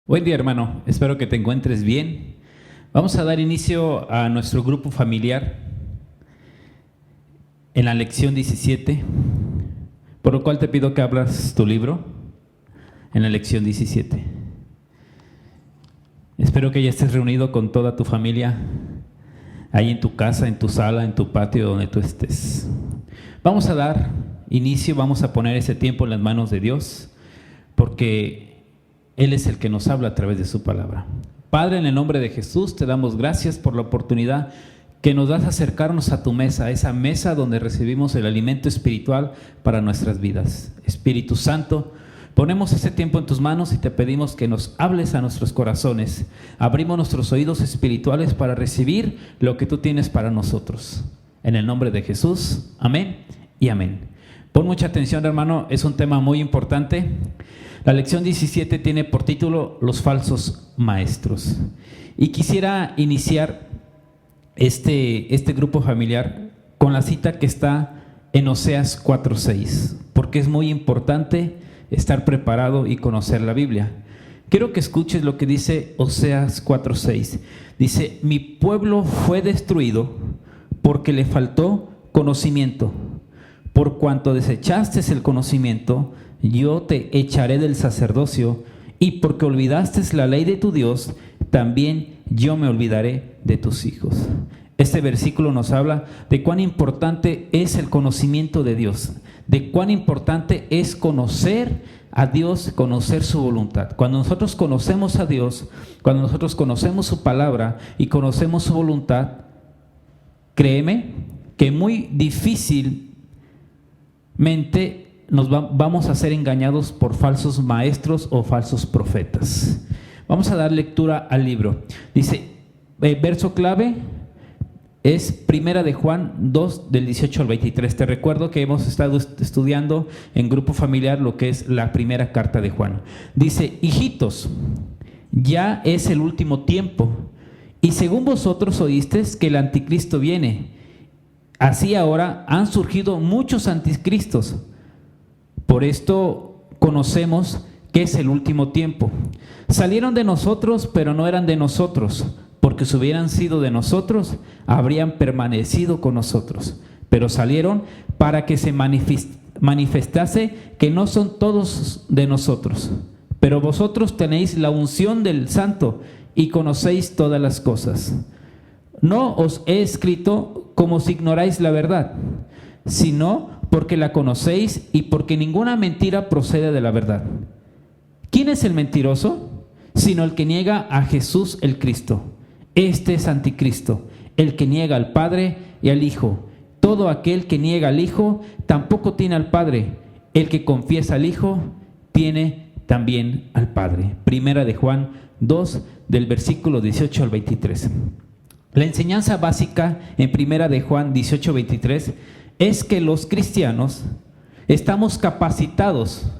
Buen día, hermano. Espero que te encuentres bien. Vamos a dar inicio a nuestro grupo familiar en la lección 17, por lo cual te pido que abras tu libro en la lección 17. Espero que ya estés reunido con toda tu familia, ahí en tu casa, en tu sala, en tu patio, donde tú estés. Vamos a dar inicio, vamos a poner ese tiempo en las manos de Dios, porque Él es el que nos habla a través de su palabra. Padre, en el nombre de Jesús, te damos gracias por la oportunidad que nos das de acercarnos a tu mesa, a esa mesa donde recibimos el alimento espiritual para nuestras vidas. Espíritu Santo, ponemos este tiempo en tus manos y te pedimos que nos hables a nuestros corazones. Abrimos nuestros oídos espirituales para recibir lo que tú tienes para nosotros. En el nombre de Jesús, amén y amén. Pon mucha atención, hermano, es un tema muy importante. La lección 17 tiene por título Los falsos maestros. Y quisiera iniciar este grupo familiar con la cita que está en Oseas 4:6, porque es muy importante estar preparado y conocer la Biblia. Quiero que escuches lo que dice Oseas 4:6. Dice: mi pueblo fue destruido porque le faltó conocimiento. Por cuanto desechaste el conocimiento, yo te echaré del sacerdocio, y porque olvidaste la ley de tu Dios, también yo me olvidaré de tus hijos. Este versículo nos habla de cuán importante es el conocimiento de Dios, de cuán importante es conocer a Dios, conocer su voluntad. Cuando nosotros conocemos a Dios, cuando nosotros conocemos su palabra y conocemos su voluntad, créeme que muy difícilmente vamos a ser engañados por falsos maestros o falsos profetas. Vamos a dar lectura al libro. Dice, verso clave es Primera de Juan 2, del 18 al 23. Te recuerdo que hemos estado estudiando en grupo familiar lo que es la primera carta de Juan. Dice: hijitos, ya es el último tiempo, y según vosotros oísteis que el anticristo viene, así ahora han surgido muchos anticristos. Por esto conocemos que es el último tiempo. Salieron de nosotros, pero no eran de nosotros, porque si hubieran sido de nosotros, habrían permanecido con nosotros. Pero salieron para que se manifestase que no son todos de nosotros. Pero vosotros tenéis la unción del Santo y conocéis todas las cosas. No os he escrito como si ignoráis la verdad, sino porque la conocéis y porque ninguna mentira procede de la verdad. ¿Quién es el mentiroso? Sino el que niega a Jesús el Cristo. Este es anticristo, el que niega al Padre y al Hijo. Todo aquel que niega al Hijo tampoco tiene al Padre. El que confiesa al Hijo tiene también al Padre. Primera de Juan 2, del versículo 18 al 23. La enseñanza básica en Primera de Juan 18:23 es que los cristianos estamos capacitados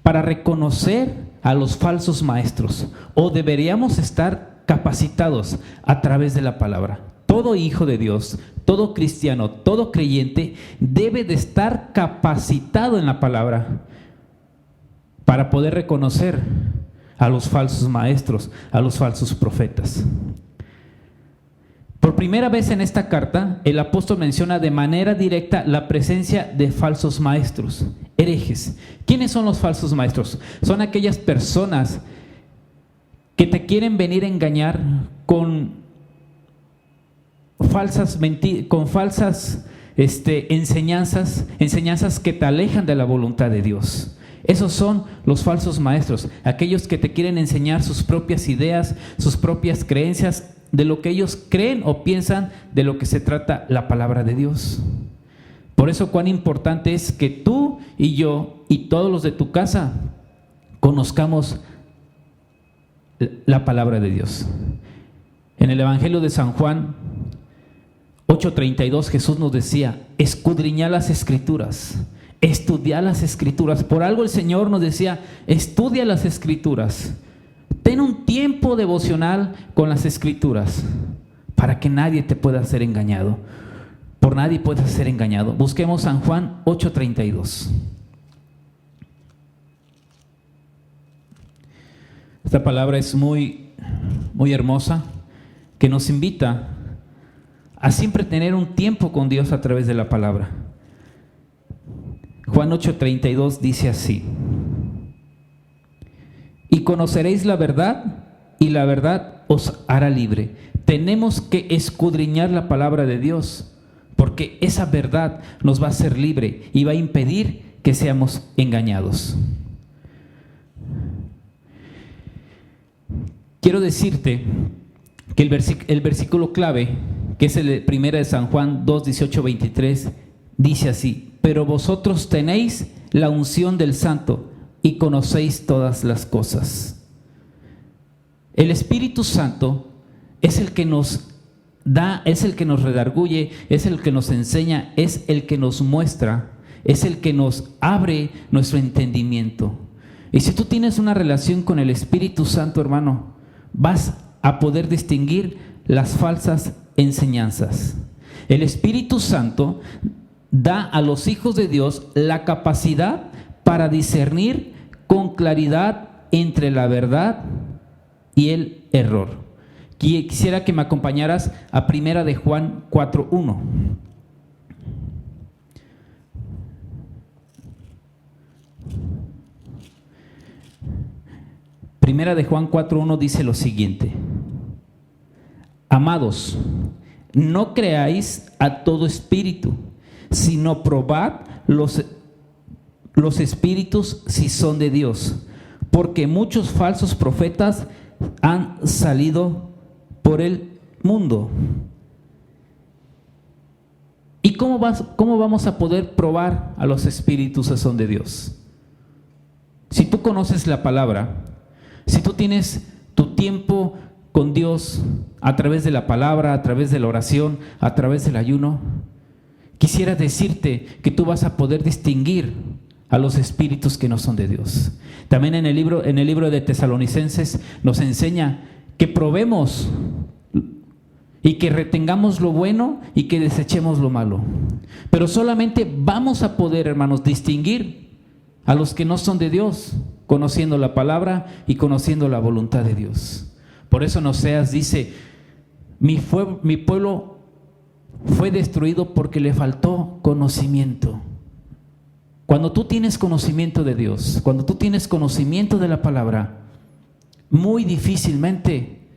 para reconocer a los falsos maestros, o deberíamos estar capacitados a través de la palabra. Todo hijo de Dios, todo cristiano, todo creyente debe de estar capacitado en la palabra para poder reconocer a los falsos maestros, a los falsos profetas. Por primera vez en esta carta, el apóstol menciona de manera directa la presencia de falsos maestros, herejes. ¿Quiénes son los falsos maestros? Son aquellas personas que te quieren venir a engañar con falsas enseñanzas que te alejan de la voluntad de Dios. Esos son los falsos maestros, aquellos que te quieren enseñar sus propias ideas, sus propias creencias, de lo que ellos creen o piensan de lo que se trata la palabra de Dios. Por eso cuán importante es que tú y yo y todos los de tu casa conozcamos la palabra de Dios. En el Evangelio de San Juan 8:32 Jesús nos decía: escudriñad las Escrituras, estudiad las Escrituras. Por algo el Señor nos decía: estudia las Escrituras. Ten un tiempo devocional con las Escrituras para que nadie te pueda ser engañado. Por nadie puedes ser engañado. Busquemos San Juan 8:32. Esta palabra es muy hermosa, que nos invita a siempre tener un tiempo con Dios a través de la palabra. Juan 8:32 dice así: y conoceréis la verdad, y la verdad os hará libre. Tenemos que escudriñar la palabra de Dios, porque esa verdad nos va a hacer libre y va a impedir que seamos engañados. Quiero decirte que el versículo clave, que es el 1 de San Juan 2, 18, 23, dice así: pero vosotros tenéis la unción del Santo y conocéis todas las cosas. El Espíritu Santo es el que nos da, es el que nos redarguye, es el que nos enseña, es el que nos muestra, es el que nos abre nuestro entendimiento. Y si tú tienes una relación con el Espíritu Santo, hermano, vas a poder distinguir las falsas enseñanzas. El Espíritu Santo da a los hijos de Dios la capacidad para discernir con claridad entre la verdad y el error. Quisiera que me acompañaras a 1 de Juan 4:1. Primera de Juan 4:1 dice lo siguiente: amados, no creáis a todo espíritu, sino probad los espíritus si son de Dios, porque muchos falsos profetas han salido por el mundo. ¿Y cómo vamos a poder probar a los espíritus si son de Dios? Si tú conoces la palabra, si tú tienes tu tiempo con Dios a través de la palabra, a través de la oración, a través del ayuno, quisiera decirte que tú vas a poder distinguir a los espíritus que no son de Dios. También en el libro de Tesalonicenses nos enseña que probemos y que retengamos lo bueno y que desechemos lo malo. Pero solamente vamos a poder, hermanos, distinguir a los que no son de Dios, conociendo la palabra y conociendo la voluntad de Dios. Por eso en Oseas dice: mi pueblo fue destruido porque le faltó conocimiento. Cuando tú tienes conocimiento de Dios, cuando tú tienes conocimiento de la palabra, muy difícilmente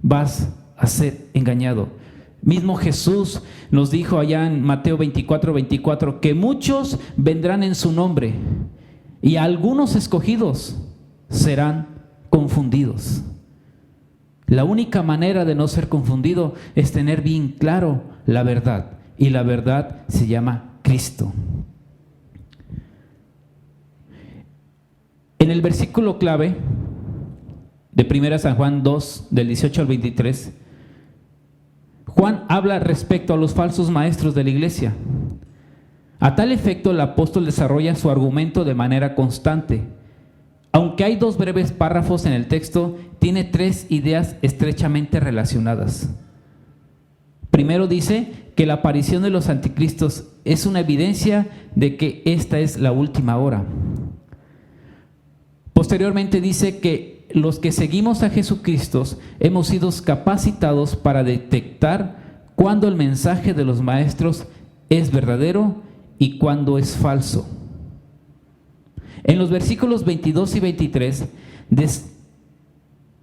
vas a ser engañado. Mismo Jesús nos dijo allá en Mateo 24:24 que muchos vendrán en su nombre y algunos escogidos serán confundidos. La única manera de no ser confundido es tener bien claro la verdad, y la verdad se llama Cristo. En el versículo clave de 1 San Juan 2, del 18 al 23, Juan habla respecto a los falsos maestros de la iglesia. A tal efecto, el apóstol desarrolla su argumento de manera constante. Aunque hay 2 breves párrafos en el texto, tiene 3 ideas estrechamente relacionadas. Primero dice que la aparición de los anticristos es una evidencia de que esta es la última hora. Posteriormente dice que los que seguimos a Jesucristo hemos sido capacitados para detectar cuándo el mensaje de los maestros es verdadero y cuándo es falso. En los versículos 22 y 23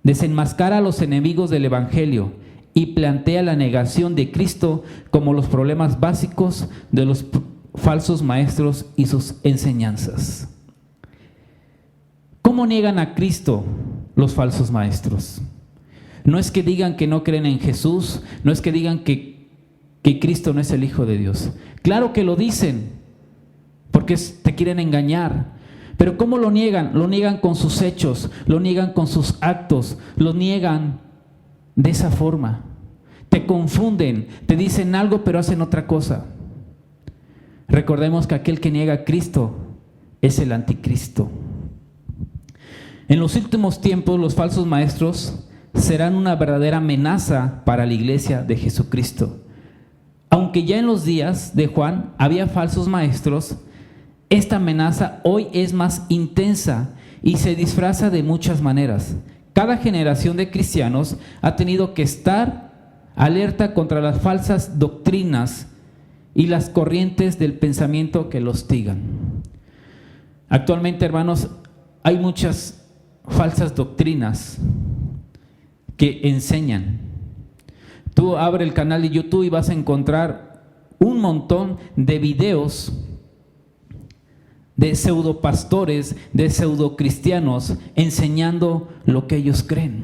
desenmascara a los enemigos del Evangelio y plantea la negación de Cristo como los problemas básicos de los falsos maestros y sus enseñanzas. ¿Cómo niegan a Cristo los falsos maestros? No es que digan que no creen en Jesús, no es que digan que Cristo no es el Hijo de Dios. Claro que lo dicen, porque te quieren engañar. Pero ¿cómo lo niegan? Lo niegan con sus hechos, lo niegan con sus actos, lo niegan de esa forma. Te confunden, te dicen algo pero hacen otra cosa. Recordemos que aquel que niega a Cristo es el anticristo. En los últimos tiempos, los falsos maestros serán una verdadera amenaza para la iglesia de Jesucristo. Aunque ya en los días de Juan había falsos maestros, esta amenaza hoy es más intensa y se disfraza de muchas maneras. cada generación de cristianos ha tenido que estar alerta contra las falsas doctrinas y las corrientes del pensamiento que lo hostigan. Actualmente, hermanos, hay muchas falsas doctrinas que enseñan. Tú abre el canal de YouTube y vas a encontrar un montón de videos de pseudopastores, de pseudocristianos enseñando lo que ellos creen.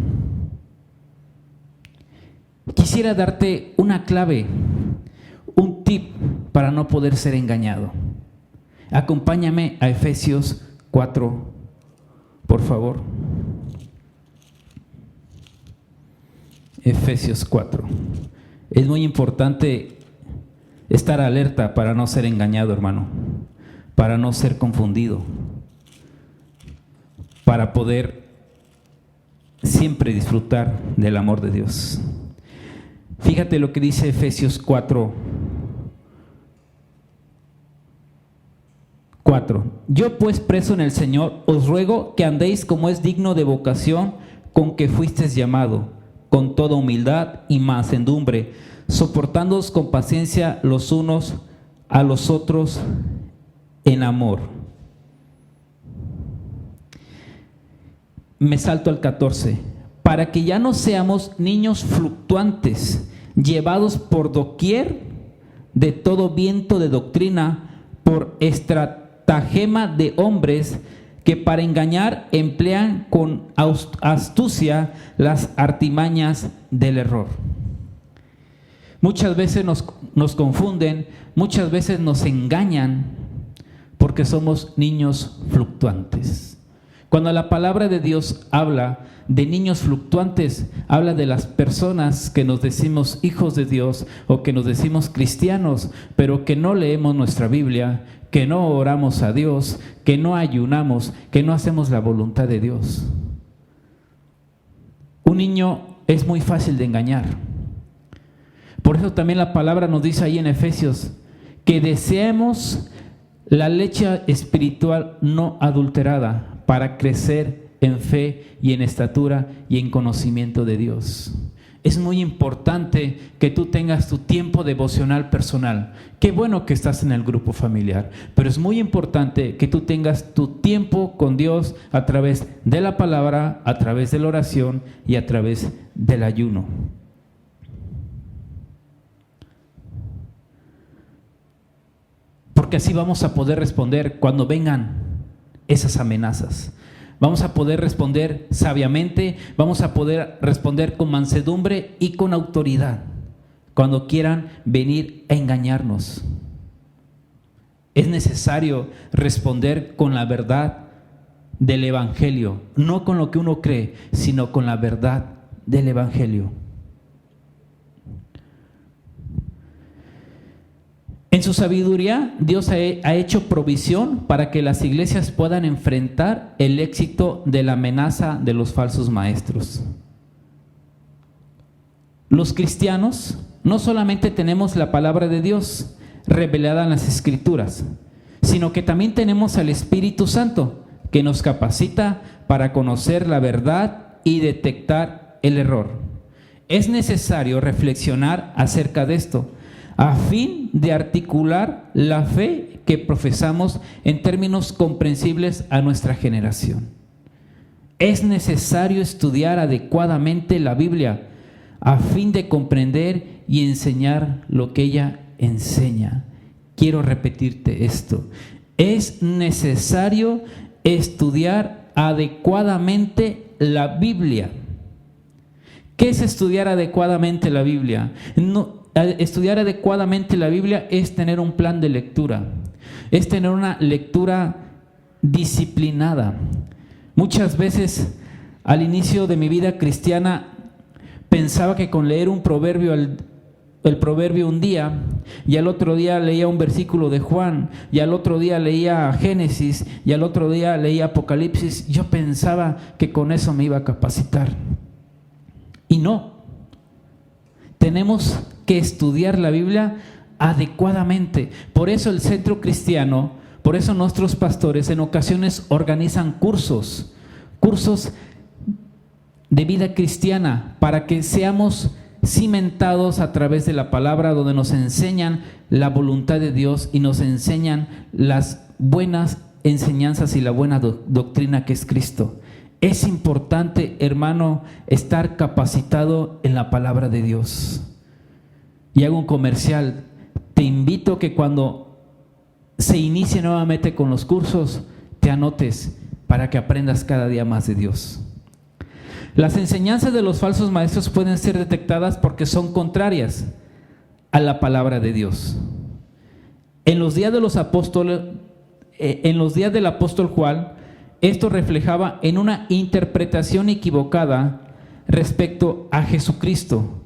Quisiera darte una clave, un tip para no poder ser engañado. Acompáñame a Efesios 4, por favor. Efesios 4. Es muy importante estar alerta para no ser engañado, hermano, para no ser confundido, para poder siempre disfrutar del amor de Dios. Fíjate lo que dice Efesios 4. Yo pues, preso en el Señor, os ruego que andéis como es digno de vocación con que fuisteis llamado, con toda humildad y mansedumbre, soportándoos con paciencia los unos a los otros en amor. Me salto al 14. Para que ya no seamos niños fluctuantes, llevados por doquier de todo viento de doctrina, por estratagema de hombres que para engañar emplean con astucia las artimañas del error. Muchas veces nos confunden, muchas veces nos engañan porque somos niños fluctuantes. Cuando la palabra de Dios habla de niños fluctuantes, habla de las personas que nos decimos hijos de Dios o que nos decimos cristianos, pero que no leemos nuestra Biblia, que no oramos a Dios, que no ayunamos, que no hacemos la voluntad de Dios. Un niño es muy fácil de engañar. Por eso también la palabra nos dice ahí en Efesios que deseemos la leche espiritual no adulterada para crecer en fe y en estatura y en conocimiento de Dios. Es muy importante que tú tengas tu tiempo devocional personal. Qué bueno que estás en el grupo familiar, pero es muy importante que tú tengas tu tiempo con Dios a través de la palabra, a través de la oración y a través del ayuno. Porque así vamos a poder responder cuando vengan esas amenazas. Vamos a poder responder sabiamente, vamos a poder responder con mansedumbre y con autoridad cuando quieran venir a engañarnos. Es necesario responder con la verdad del Evangelio, no con lo que uno cree, sino con la verdad del Evangelio. En su sabiduría, Dios ha hecho provisión para que las iglesias puedan enfrentar el éxito de la amenaza de los falsos maestros. Los cristianos no solamente tenemos la palabra de Dios revelada en las Escrituras, sino que también tenemos al Espíritu Santo, que nos capacita para conocer la verdad y detectar el error. Es necesario reflexionar acerca de esto, a fin de articular la fe que profesamos en términos comprensibles a nuestra generación. Es necesario estudiar adecuadamente la Biblia a fin de comprender y enseñar lo que ella enseña. Quiero repetirte esto. Es necesario estudiar adecuadamente la Biblia. ¿Qué es estudiar adecuadamente la Biblia? Estudiar adecuadamente la Biblia es tener un plan de lectura, es tener una lectura disciplinada. Muchas veces al inicio de mi vida cristiana pensaba que con leer un proverbio, el proverbio un día, y al otro día leía un versículo de Juan, y al otro día leía Génesis, y al otro día leía Apocalipsis, yo pensaba que con eso me iba a capacitar. Y no. Tenemos que estudiar la Biblia adecuadamente. Por eso el Centro Cristiano, por eso nuestros pastores en ocasiones organizan cursos de vida cristiana, para que seamos cimentados a través de la palabra, donde nos enseñan la voluntad de Dios y nos enseñan las buenas enseñanzas y la buena doctrina que es Cristo. Es importante, hermano, estar capacitado en la palabra de Dios. Y hago un comercial. Te invito que cuando se inicie nuevamente con los cursos, te anotes para que aprendas cada día más de Dios. Las enseñanzas de los falsos maestros pueden ser detectadas porque son contrarias a la palabra de Dios. En los días de los apóstoles, en los días del apóstol Juan, esto reflejaba en una interpretación equivocada respecto a Jesucristo,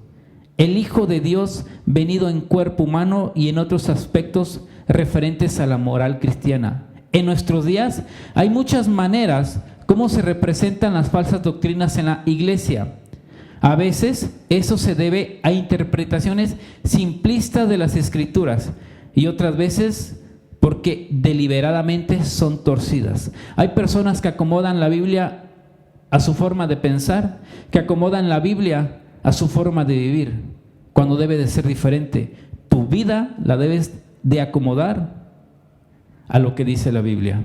el Hijo de Dios venido en cuerpo humano, y en otros aspectos referentes a la moral cristiana. En nuestros días hay muchas maneras cómo se representan las falsas doctrinas en la iglesia. A veces eso se debe a interpretaciones simplistas de las Escrituras, y otras veces porque deliberadamente son torcidas. Hay personas que acomodan la Biblia a su forma de pensar, que acomodan la Biblia a su forma de vivir, cuando debe de ser diferente. Tu vida la debes de acomodar a lo que dice la Biblia.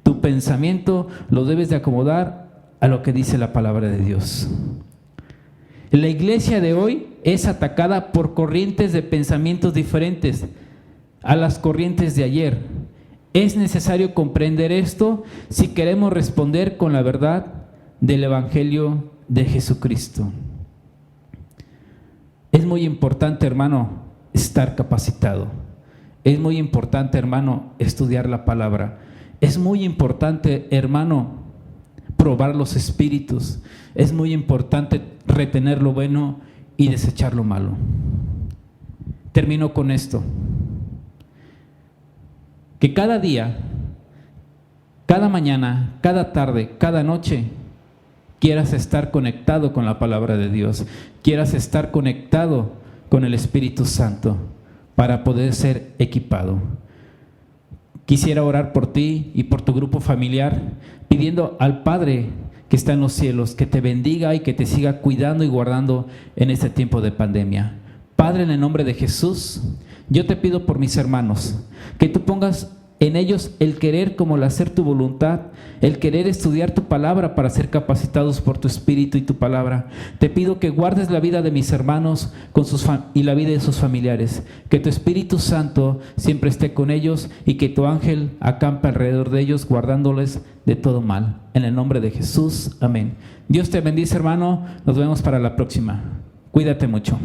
Tu pensamiento lo debes de acomodar a lo que dice la palabra de Dios. La iglesia de hoy es atacada por corrientes de pensamientos diferentes a las corrientes de ayer. Es necesario comprender esto si queremos responder con la verdad del Evangelio de Jesucristo. Es muy importante, hermano, estar capacitado. Es muy importante, hermano, estudiar la palabra. Es muy importante, hermano, probar los espíritus. Es muy importante retener lo bueno y desechar lo malo. Termino con esto. Que cada día, cada mañana, cada tarde, cada noche, quieras estar conectado con la palabra de Dios, quieras estar conectado con el Espíritu Santo para poder ser equipado. Quisiera orar por ti y por tu grupo familiar, pidiendo al Padre que está en los cielos que te bendiga y que te siga cuidando y guardando en este tiempo de pandemia. Padre, en el nombre de Jesús, yo te pido por mis hermanos, que tú pongas en ellos el querer como el hacer tu voluntad, el querer estudiar tu palabra para ser capacitados por tu Espíritu y tu palabra. Te pido que guardes la vida de mis hermanos y la vida de sus familiares, que tu Espíritu Santo siempre esté con ellos y que tu ángel acampe alrededor de ellos, guardándoles de todo mal. En el nombre de Jesús, amén. Dios te bendice, hermano. Nos vemos para la próxima. Cuídate mucho.